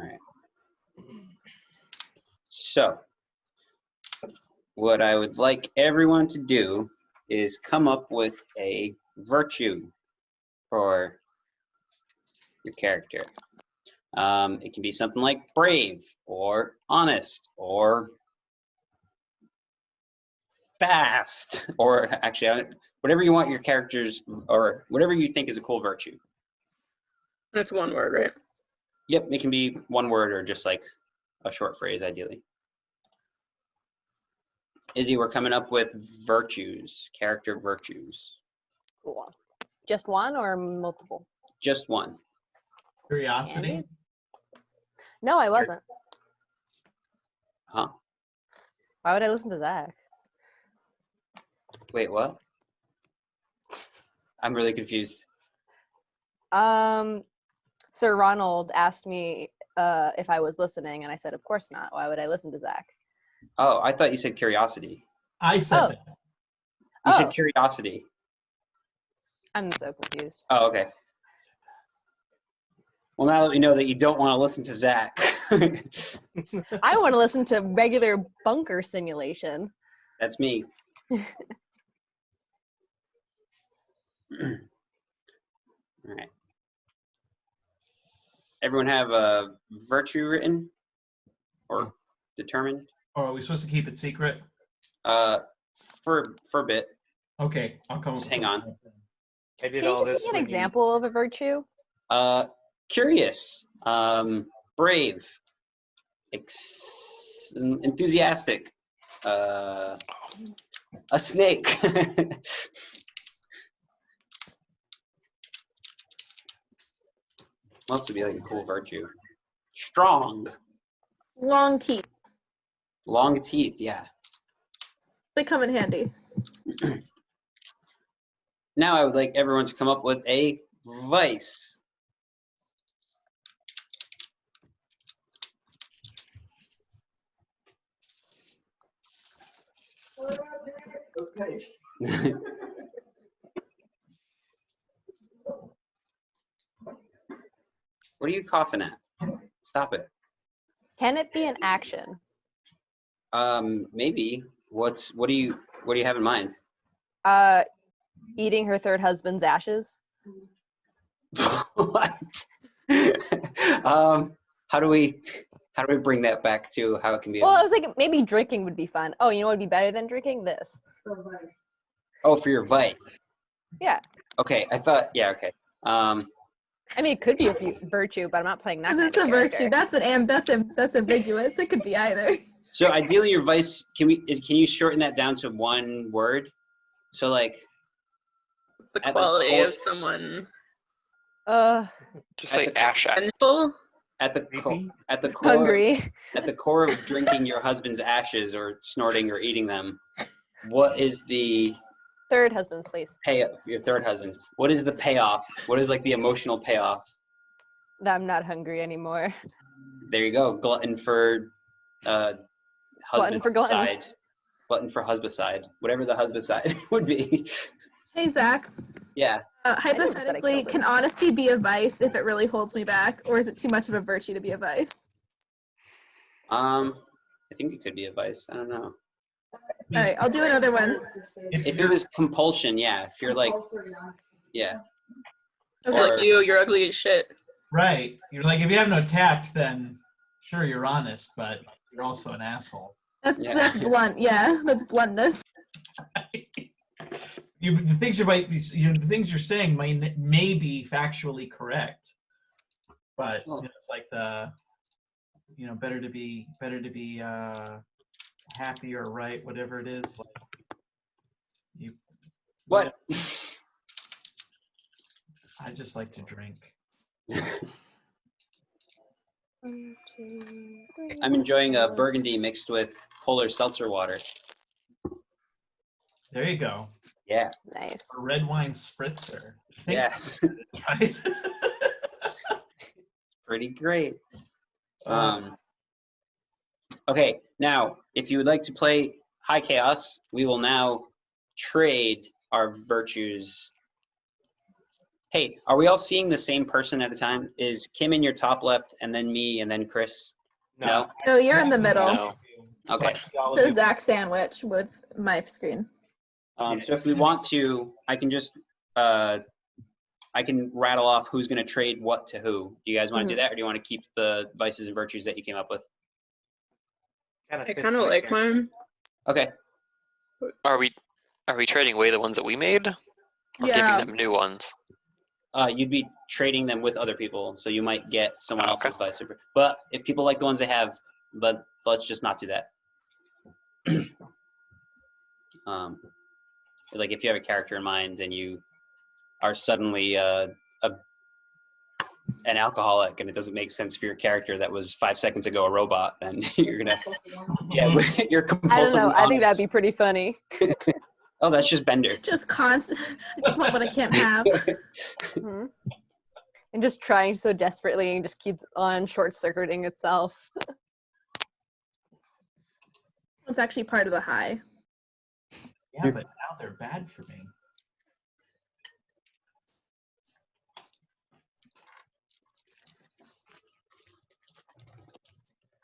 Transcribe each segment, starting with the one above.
All right. So, what I would like everyone to do is come up with a virtue for your character. It can be something like brave or honest or fast, or actually, whatever you want your characters, or whatever you think is a cool virtue. That's one word, right? Yep, it can be one word or just like a short phrase, ideally. Izzy, we're coming up with virtues, character virtues. Cool. Just one or multiple? Just one. Curiosity. Andy? No, I wasn't. Huh? Why would I listen to Zach? Wait, what? I'm really confused. Sir Ronald asked me if I was listening, and I said, of course not. Why would I listen to Zach? Oh, I thought you said curiosity. I said Oh. that. You Oh. said curiosity. I'm so confused. Oh, okay. Well, now that we know that you don't want to listen to Zach. I want to listen to regular bunker simulation. That's me. All right. Everyone have a virtue written or determined? Or are we supposed to keep it secret? For a bit. Okay, I'll come up Just with hang on. something. I did Can all you this. give me an when example of a virtue? Curious, brave, enthusiastic, a snake. What else would be like a cool virtue? Strong, Long teeth. long teeth, yeah. They come in handy. Now I would like everyone to come up with a vice. What are you coughing at? Stop it. Can it be an action? Maybe. What do you have in mind? Eating her third husband's ashes? What? How do we bring that back to how it can be? Well, I was like, maybe drinking would be fun. Oh, you know what would be better than drinking? This. Oh, for your vice. Yeah. Okay, I thought. Yeah. Okay. I mean, it could be a virtue, but I'm not playing that. And kind that's of a character. virtue. That's ambiguous. It could be either. So ideally, your vice can you shorten that down to one word? So like. The At the quality core- of someone. Just say ash at. Vengeful? At the core. Hungry. At the core of drinking your husband's ashes or snorting or eating them, what is the Third husband's place. payoff? Your third husband's. What is the payoff? What is like the emotional payoff? That I'm not hungry anymore. There you go. Glutton for husband for glutton. side. Glutton for husband side. Whatever the husband side would be. Hey, Zach. Yeah. Hypothetically, can honesty be a vice if it really holds me back, or is it too much of a virtue to be a vice? I think it could be a vice. I don't know. All right, I'll do another one. If it was compulsion, yeah. If you're like, yeah. Okay. Or- Like you're ugly as shit. Right. You're like, if you have no tact, then sure, you're honest, but you're also an asshole. That's Yeah. that's blunt. Yeah, that's bluntness. The things the things you're saying may be factually correct, but it's like better to be happy or right, whatever it is. Like What? I just like to drink. I'm enjoying a burgundy mixed with polar seltzer water. There you go. Yeah. Nice. A red wine spritzer. Yes. Right. Pretty great. Okay, now if you would like to play High Chaos, we will now trade our virtues Hey, are we all seeing the same person at a time? Is Kim in your top left, and then me, and then Chris? No? No, you're in the middle. No. Okay. I see all of So you. Zach sandwich with my screen. So if we want to, I can just I can rattle off who's going to trade what to who. Do you guys want to do that, or do you want to keep the vices and virtues that you came up with? I kind of like mine. Okay. Are we trading away the ones that we made? Or Yeah. giving them new ones? You'd be trading them with other people, so you might get someone Okay. else's vice. But if people like the ones they have, let's just not do that. Like if you have a character in mind and you are suddenly an alcoholic and it doesn't make sense for your character that was 5 seconds ago a robot, then you're gonna you're compulsively I don't know. I think that'd honest. be pretty funny. Oh, that's just Bender. Just constant. I just want what I can't have. Mhm. And just trying so desperately and just keeps on short-circuiting itself. It's actually part of the high. Yeah, but now they're bad for me.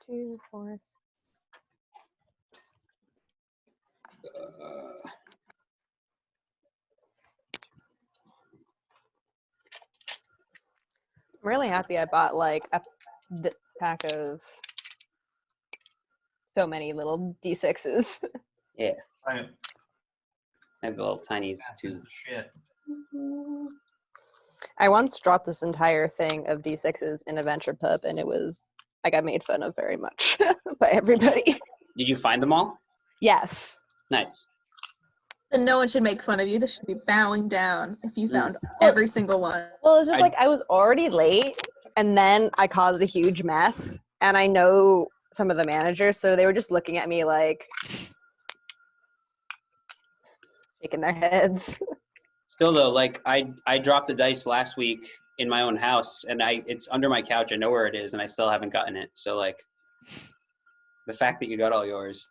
Two, four, I'm really happy I bought like a pack of so many little D6s. Yeah, Right. I have the little tiny That's too. just the shit. I once dropped this entire thing of D6s in a venture pub, and I got made fun of very much by everybody. Did you find them all? Yes. Nice. Then no one should make fun of you. They should be bowing down if you Mm. found every single one. Well, it's just I- like I was already late, and then I caused a huge mess, and I know some of the managers, so they were just looking at me like shaking their heads. Still though, like I dropped the dice last week in my own house, and it's under my couch. I know where it is, and I still haven't gotten it. So like, the fact that you got all yours.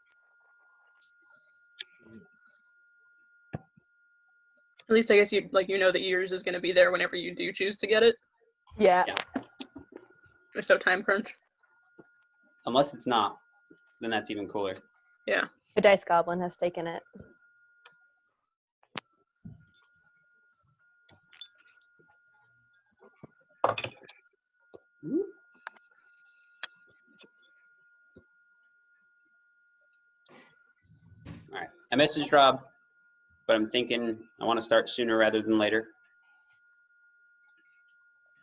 At least I guess you know that yours is going to be there whenever you do choose to get it. Yeah. There's no time crunch. Unless it's not, then that's even cooler. Yeah. The Dice Goblin has taken it. All right, I messaged Rob, but I'm thinking I want to start sooner rather than later.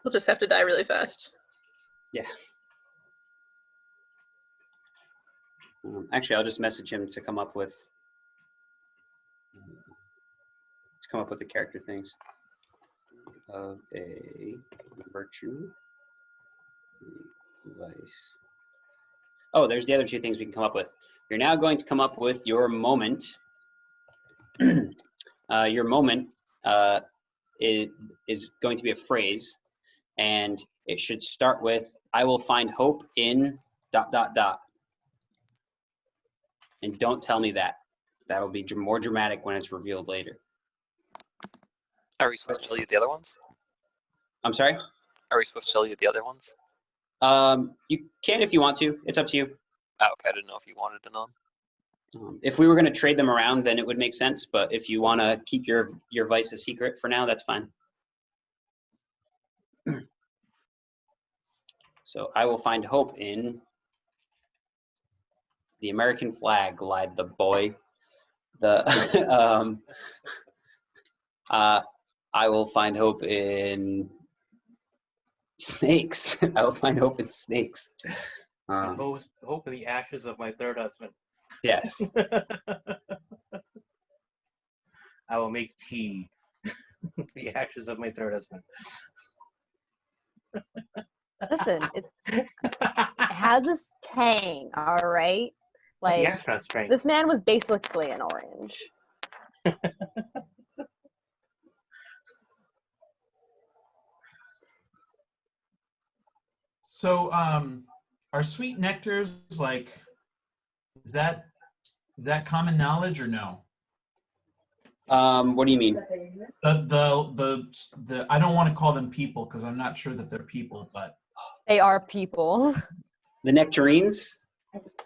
We'll just have to die really fast. Actually, I'll just message him to come up with the character things of a virtue, vice. Oh, there's the other two things we can come up with. You're now going to come up with your moment. Your moment is going to be a phrase, and it should start with "I will find hope in ... And don't tell me that. That'll be more dramatic when it's revealed later. Are we supposed to tell you the other ones? I'm sorry? Are we supposed to tell you the other ones? You can if you want to. It's up to you. Oh, okay. I didn't know if you wanted to know. If we were going to trade them around, then it would make sense. But if you want to keep your vice a secret for now, that's fine. So I will find hope in the American flag, lied the boy. I will find hope in snakes. I will find hope in snakes. Hope in the ashes of my third husband. Yes. I will make tea. The ashes of my third husband. Listen, it has this tang, all right? The Like, astronaut strength. this man was basically an orange. So, are sweet nectars like? Is that common knowledge or no? What do you mean? The I don't want to call them people because I'm not sure that they're people, but They are people. The nectarines?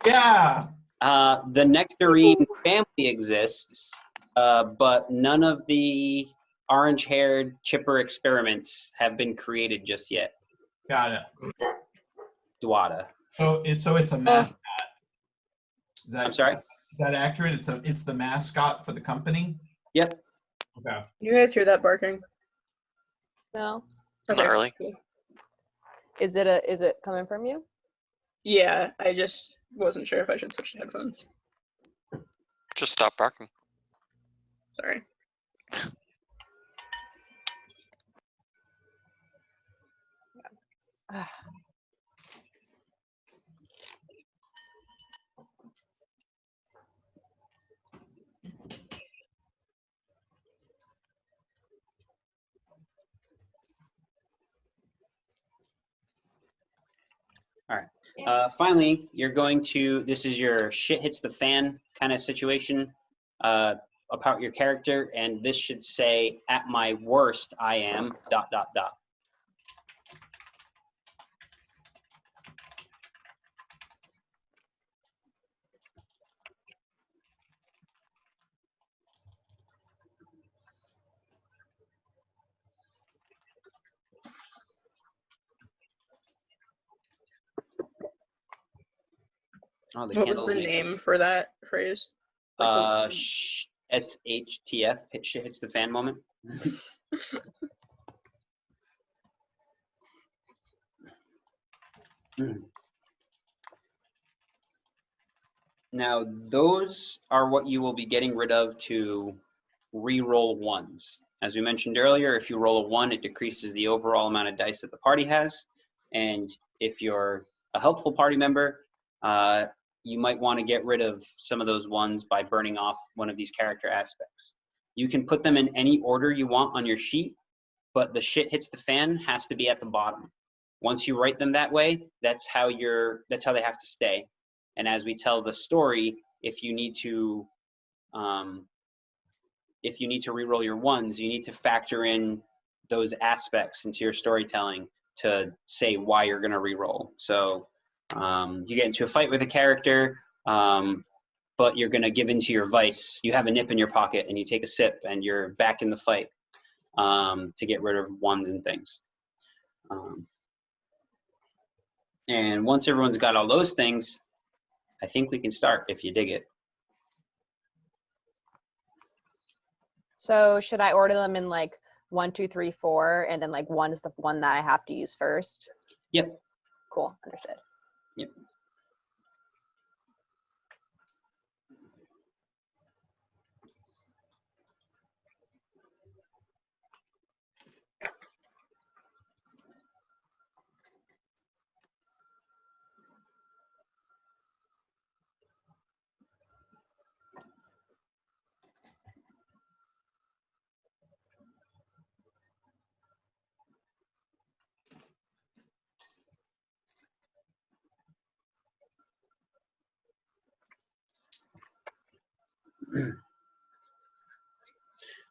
yeah. The nectarine family exists, but none of the orange-haired chipper experiments have been created just yet. Got it. Dwada. So it's a mascot. Is that, I'm sorry? Is that accurate? It's the mascot for the company? Yep. Okay. You guys hear that barking? No. Not really. cool. Is it coming from you? Yeah, I just wasn't sure if I should switch to headphones. Just stop barking. Sorry. Finally, you're going to, this is your shit hits the fan kind of situation about your character, and this should say, at my worst, I am ... Oh, the What was candles the make it. name for that phrase? Like SHTF, shit hits the fan moment. Now, those are what you will be getting rid of to re-roll ones. As we mentioned earlier, if you roll a 1, it decreases the overall amount of dice that the party has. And if you're a helpful party member, you might want to get rid of some of those ones by burning off one of these character aspects. You can put them in any order you want on your sheet, but the shit hits the fan has to be at the bottom. Once you write them that way, that's how they have to stay. And as we tell the story, if you need to re-roll your ones, you need to factor in those aspects into your storytelling to say why you're going to re-roll. So you get into a fight with a character, but you're going to give into your vice. You have a nip in your pocket and you take a sip and you're back in the fight to get rid of ones and things. And once everyone's got all those things, I think we can start if you dig it. So should I order them in like 1, 2, 3, 4, and then like 1 is the one that I have to use first? Yep. Cool, understood. Yep.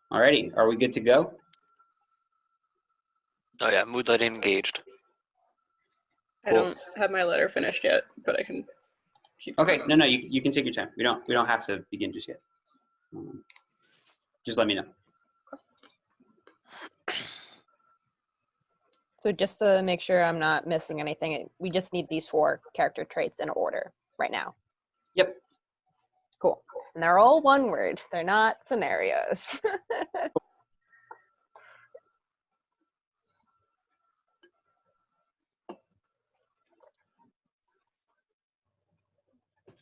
Alrighty, are we good to go? Oh yeah, mood lighting engaged. I don't have my letter finished yet, but I can keep Okay, going. no, you can take your time. We don't have to begin just yet. Just let me know. So just to make sure I'm not missing anything, we just need these 4 character traits in order right now. Yep. Cool. And they're all one word. They're not scenarios.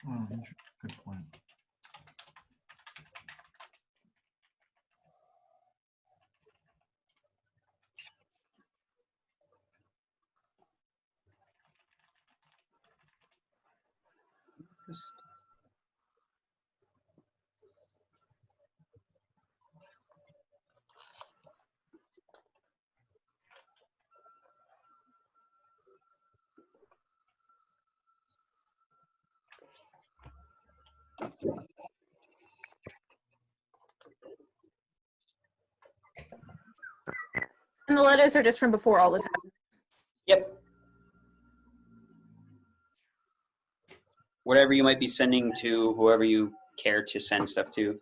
Oh, good point. And the letters are just from before all this happened. Yep. Whatever you might be sending to whoever you care to send stuff to.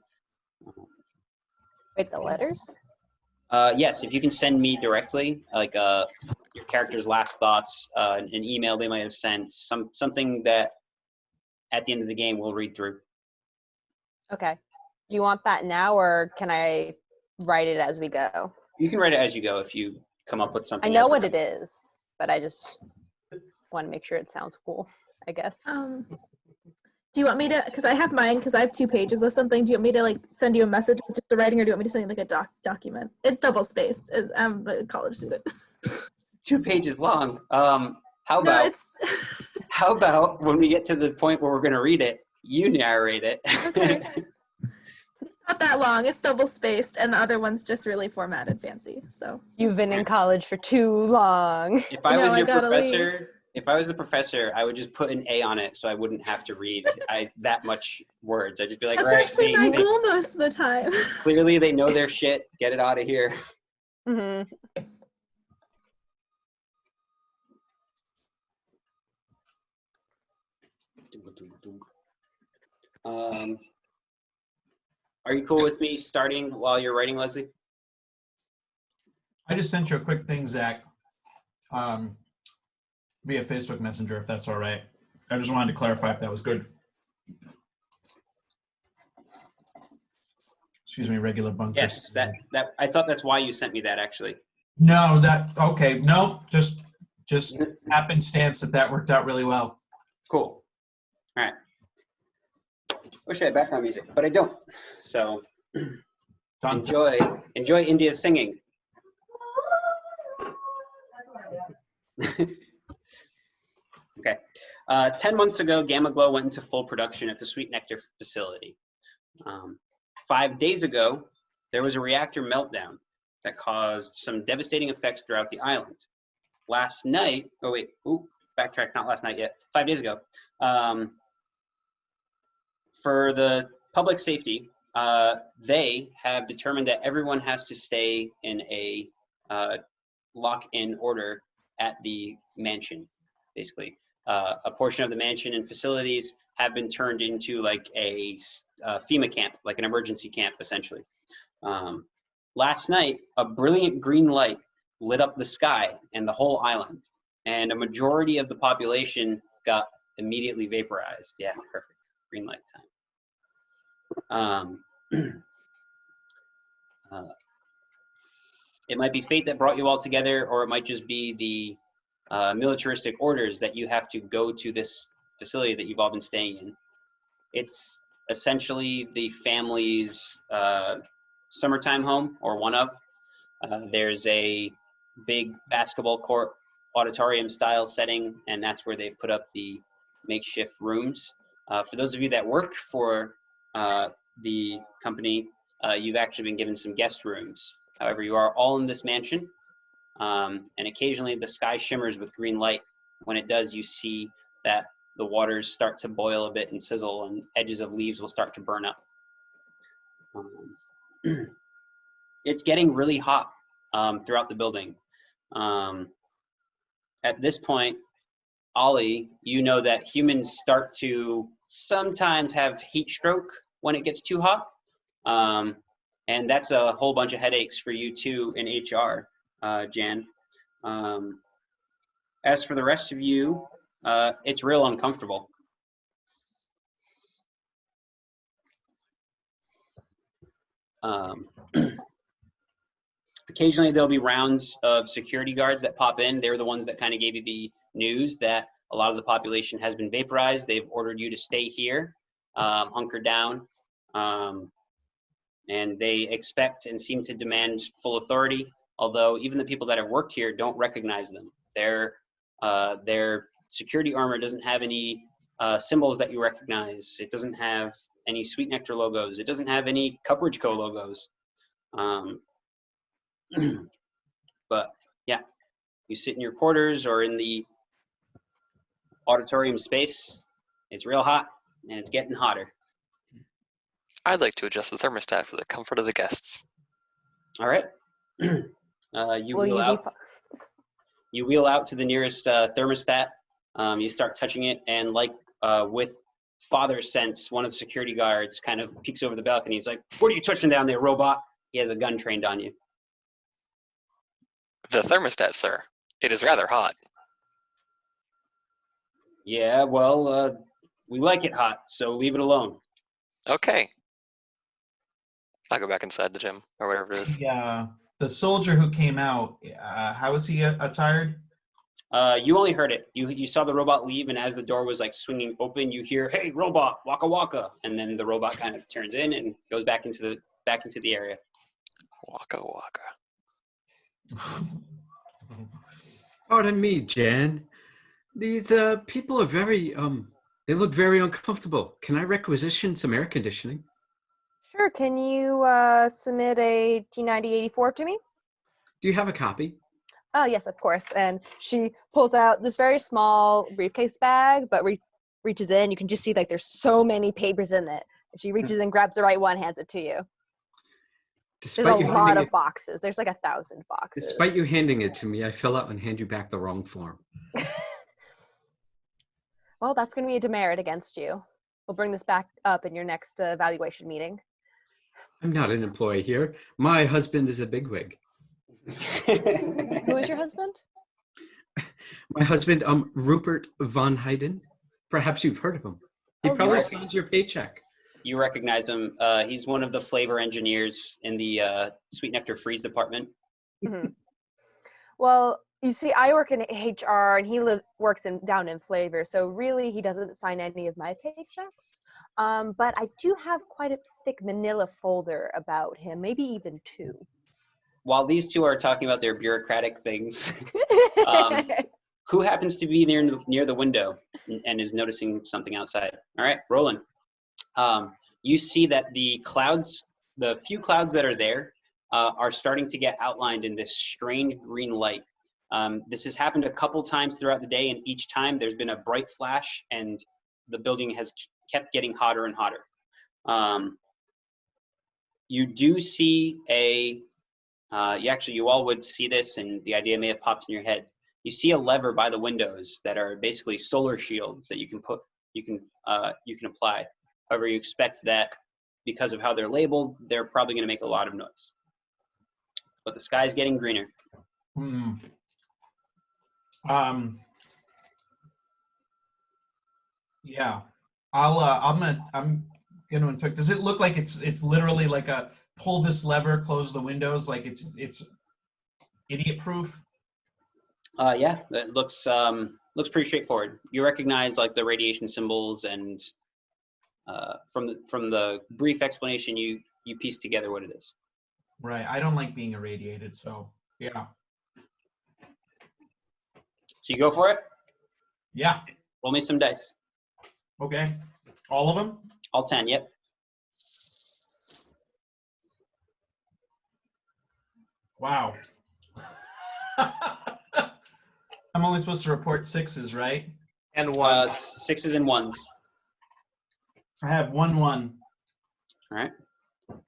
Wait, the letters? Yes, if you can send me directly, like your character's last thoughts, an email they might have sent, something that at the end of the game we'll read through. Okay. Do you want that now, or can I write it as we go? You can write it as you go if you come up with something. I know what it is, but I just want to make sure it sounds cool, I guess. Do you want me to, because I have mine, because I have 2 pages of something. Do you want me to like send you a message with just the writing, or do you want me to send you like a document? It's double spaced. I'm a college student. 2 pages long. How No, about it's how about when we get to the point where we're going to read it, you narrate it. okay. Not that long. It's double spaced, and the other one's just really formatted fancy. So You've been in college for too long. If I No, was I your gotta professor, if I was the professor, I would just put an A on it so I wouldn't have to read that much words. I'd just be like, that's all right, actually my goal most of the time. clearly they know their shit. Get it out of here. Mhm. Are you cool with me starting while you're writing, Leslie? I just sent you a quick thing, Zach, via Facebook Messenger, if that's all right. I just wanted to clarify if that was good. Excuse me, regular bunker. Yes, that I thought that's why you sent me that actually. No, okay. No, just happenstance that worked out really well. Cool. All right. Wish I had background music, but I don't. So Done. enjoy India's singing. Okay. 10 months ago, Gamma Glow went into full production at the Sweet Nectar facility. 5 days ago, there was a reactor meltdown that caused some devastating effects throughout the island. Last night, backtrack, not last night yet, 5 days ago, for the public safety, they have determined that everyone has to stay in a lock-in order at the mansion, basically. A portion of the mansion and facilities have been turned into like a FEMA camp, like an emergency camp, essentially. Last night, a brilliant green light lit up the sky and the whole island, and a majority of the population got immediately vaporized. Yeah, perfect. Green light time. It might be fate that brought you all together, or it might just be the militaristic orders that you have to go to this facility that you've all been staying in. It's essentially the family's summertime home, or one of. There's a big basketball court, auditorium style setting, and that's where they've put up the makeshift rooms. For those of you that work for the company, you've actually been given some guest rooms. However, you are all in this mansion, and occasionally the sky shimmers with green light. When it does, you see that the waters start to boil a bit and sizzle, and edges of leaves will start to burn up. It's getting really hot throughout the building. At this point, Ollie, you know that humans start to sometimes have heat stroke when it gets too hot. And that's a whole bunch of headaches for you too in HR, Jan. As for the rest of you, it's real uncomfortable. Occasionally there'll be rounds of security guards that pop in. They're the ones that kind of gave you the news that a lot of the population has been vaporized. They've ordered you to stay here, hunker down, and they expect and seem to demand full authority, although even the people that have worked here don't recognize them. Their security armor doesn't have any symbols that you recognize. It doesn't have any Sweet Nectar logos. It doesn't have any Cupridge Co. logos. But yeah, you sit in your quarters or in the auditorium space. It's real hot, and it's getting hotter. I'd like to adjust the thermostat for the comfort of the guests. All right. You Will wheel you be? out. You wheel out to the nearest thermostat. You start touching it, and like with father sense, one of the security guards kind of peeks over the balcony. He's like, "What are you touching down there, robot?" He has a gun trained on you. The thermostat, sir. It is rather hot. Yeah, well, we like it hot, so leave it alone. Okay. I'll go back inside the gym or whatever it is. The soldier who came out, how was he attired? You only heard it. You saw the robot leave, and as the door was like swinging open, you hear, "Hey, robot, waka waka," and then the robot kind of turns in and goes back into the area. Waka waka. Pardon me, Jan. These people are very they look very uncomfortable. Can I requisition some air conditioning? Sure. Can you submit a T9084 to me? Do you have a copy? Oh, yes, of course. And she pulls out this very small briefcase bag, but reaches in. You can just see like there's so many papers in it. And she reaches in, grabs the right one, hands it to you. There's Despite a you lot handing of boxes. There's like 1,000 boxes. Despite you handing it to me, I fill out and hand you back the wrong form. Well, that's going to be a demerit against you. We'll bring this back up in your next evaluation meeting. I'm not an employee here. My husband is a bigwig. Who is your husband? My husband, Rupert von Hayden. Perhaps you've heard of him. He Oh, probably yes. signs your paycheck. You recognize him. He's one of the flavor engineers in the Sweet Nectar Freeze department. Mhm. Well, you see, I work in HR and he works down in flavor, so really he doesn't sign any of my paychecks. But I do have quite a thick manila folder about him, maybe even 2. While these two are talking about their bureaucratic things, who happens to be near the window and is noticing something outside? All right, Roland. You see that the few clouds that are there, are starting to get outlined in this strange green light. This has happened a couple times throughout the day, and each time there's been a bright flash, and the building has kept getting hotter and hotter. You do see you all would see this, and the idea may have popped in your head. You see a lever by the windows that are basically solar shields that you can apply. However, you expect that because of how they're labeled, they're probably going to make a lot of noise. But the sky's getting greener. Yeah, I'm gonna inspect. Does it look like it's literally like a pull this lever, close the windows, like it's idiot proof? Yeah, it looks pretty straightforward. You recognize like the radiation symbols, and from the brief explanation, you piece together what it is. Right. I don't like being irradiated, so yeah. So you go for it. Yeah. Roll me some dice. Okay. All of them? All 10. Yep. Wow. I'm only supposed to report 6s, right? And 1. 6s and 1s. I have 1 1. All right.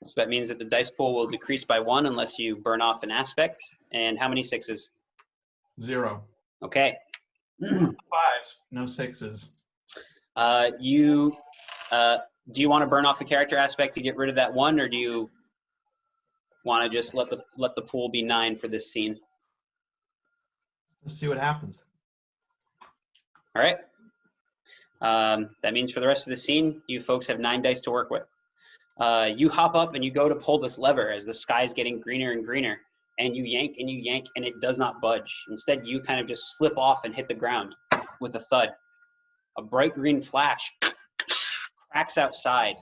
So that means that the dice pool will decrease by 1 unless you burn off an aspect. And how many 6s? 0. Okay. 5s, no 6s. Do you want to burn off a character aspect to get rid of that 1, or do you want to just let the pool be 9 for this scene? Let's see what happens. All right. That means for the rest of the scene, you folks have 9 dice to work with. You hop up and you go to pull this lever as the sky's getting greener and greener, and you yank and it does not budge. Instead, you kind of just slip off and hit the ground with a thud. A bright green flash cracks outside.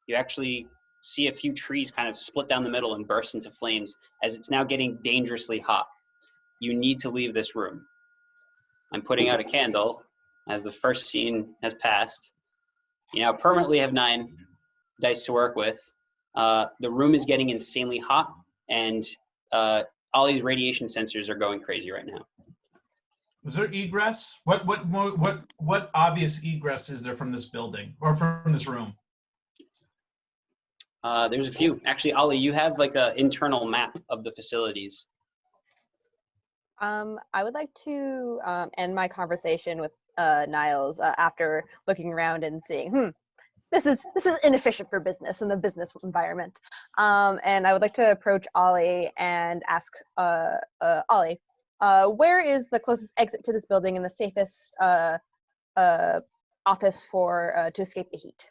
You actually see a few trees kind of split down the middle and burst into flames as it's now getting dangerously hot. You need to leave this room. I'm putting out a candle as the first scene has passed. You now permanently have 9 dice to work with. The room is getting insanely hot, and all these radiation sensors are going crazy right now. Was there egress? What obvious egress is there from this building or from this room? There's a few. Actually, Ollie, you have like an internal map of the facilities. I would like to end my conversation with Niles after looking around and seeing, this is inefficient for business in the business environment. And I would like to approach Ollie and ask Ollie, where is the closest exit to this building and the safest office for to escape the heat?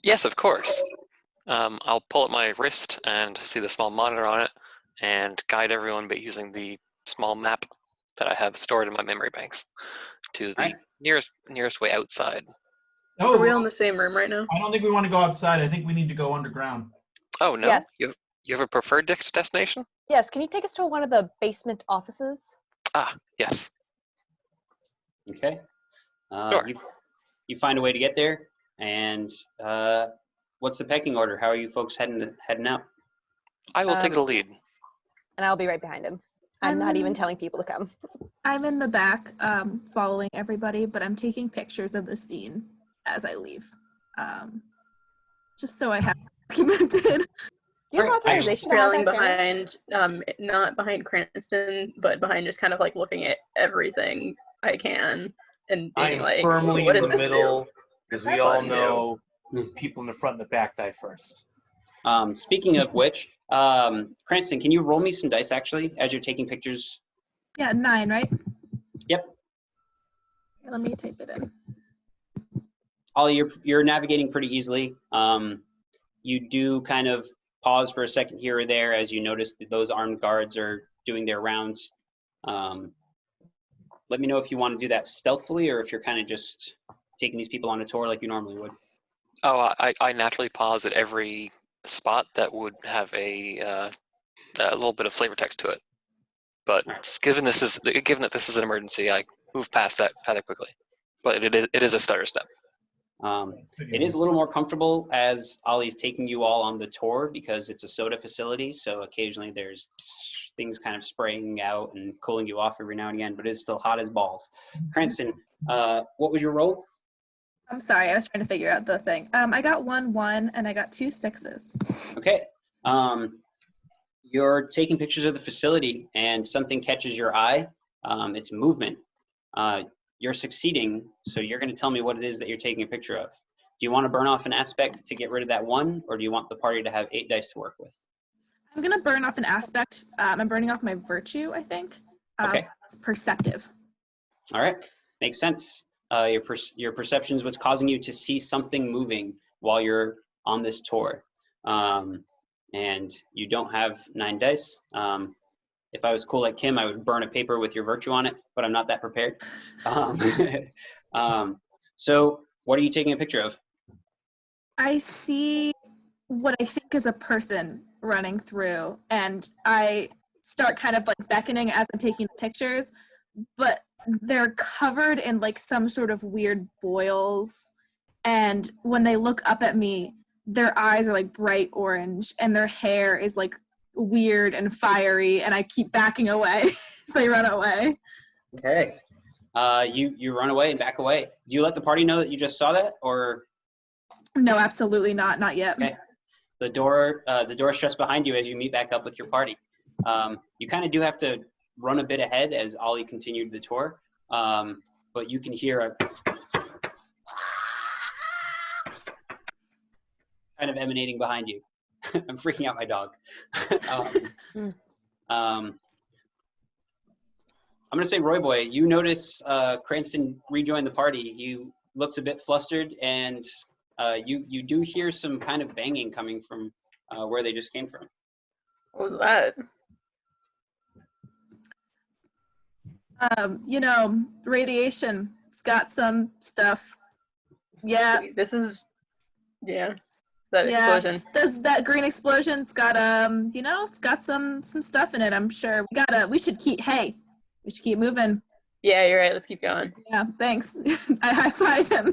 Yes, of course. I'll pull up my wrist and see the small monitor on it and guide everyone by using the small map that I have stored in my memory banks to the Right. nearest way outside. Oh, Are we all in the same room right now? I don't think we want to go outside. I think we need to go underground. Oh no, Yes. you have a preferred destination? Yes, can you take us to one of the basement offices? Ah, yes. Okay. Sure. You find a way to get there, and what's the pecking order? How are you folks heading out? I will take Um, the lead. And I'll be right behind him. I'm not even telling people to come. I'm in the back, following everybody, but I'm taking pictures of the scene as I leave, just so I have documented. Do you have Alright, I- authorization to have Trailing that camera? behind, not behind Cranston, but behind just kind of like looking at everything I can and being I'm like, firmly what in does the this do? middle because we That all button do? know people in the front and the back die first. Speaking of which, Cranston, can you roll me some dice actually as you're taking pictures? Yeah, 9, right? Yep. Let me type it in. Ollie, you're navigating pretty easily. You do kind of pause for a second here or there as you notice that those armed guards are doing their rounds. Let me know if you want to do that stealthily or if you're kind of just taking these people on a tour like you normally would. Oh, I naturally pause at every spot that would have a little bit of flavor text to it. But Alright. given that this is an emergency, I move past that rather quickly. But it is a stutter step. It is a little more comfortable as Ollie's taking you all on the tour because it's a soda facility, so occasionally there's things kind of spraying out and cooling you off every now and again, but it's still hot as balls. Cranston, what was your roll? I'm sorry, I was trying to figure out the thing. I got 1 1 and I got 2 6s. Okay. You're taking pictures of the facility and something catches your eye. It's movement. You're succeeding, so you're going to tell me what it is that you're taking a picture of. Do you want to burn off an aspect to get rid of that 1, or do you want the party to have 8 dice to work with? I'm gonna burn off an aspect. I'm burning off my virtue, I think. Okay. It's perceptive. All right, makes sense. Your perception is what's causing you to see something moving while you're on this tour. And you don't have 9 dice. If I was cool like Kim, I would burn a paper with your virtue on it, but I'm not that prepared. So what are you taking a picture of? I see what I think is a person running through, and I start kind of like beckoning as I'm taking the pictures, but they're covered in like some sort of weird boils, and when they look up at me, their eyes are like bright orange and their hair is like weird and fiery, and I keep backing away so they run away. Okay. You run away and back away. Do you let the party know that you just saw that, or? No, absolutely not yet. Okay. The door shuts behind you as you meet back up with your party. You kind of do have to run a bit ahead as Ollie continued the tour, but you can hear a kind of emanating behind you. I'm freaking out my dog. I'm going to say, Roy Boy, you notice Cranston rejoin the party. He looks a bit flustered, and you do hear some kind of banging coming from where they just came from. What was that? Radiation. It's got some stuff. Yeah. This is, yeah, that Yeah. explosion. That green explosion? It's got it's got some stuff in it. I'm sure we should keep moving. Yeah, you're right. Let's keep going. Yeah, thanks. I high five him.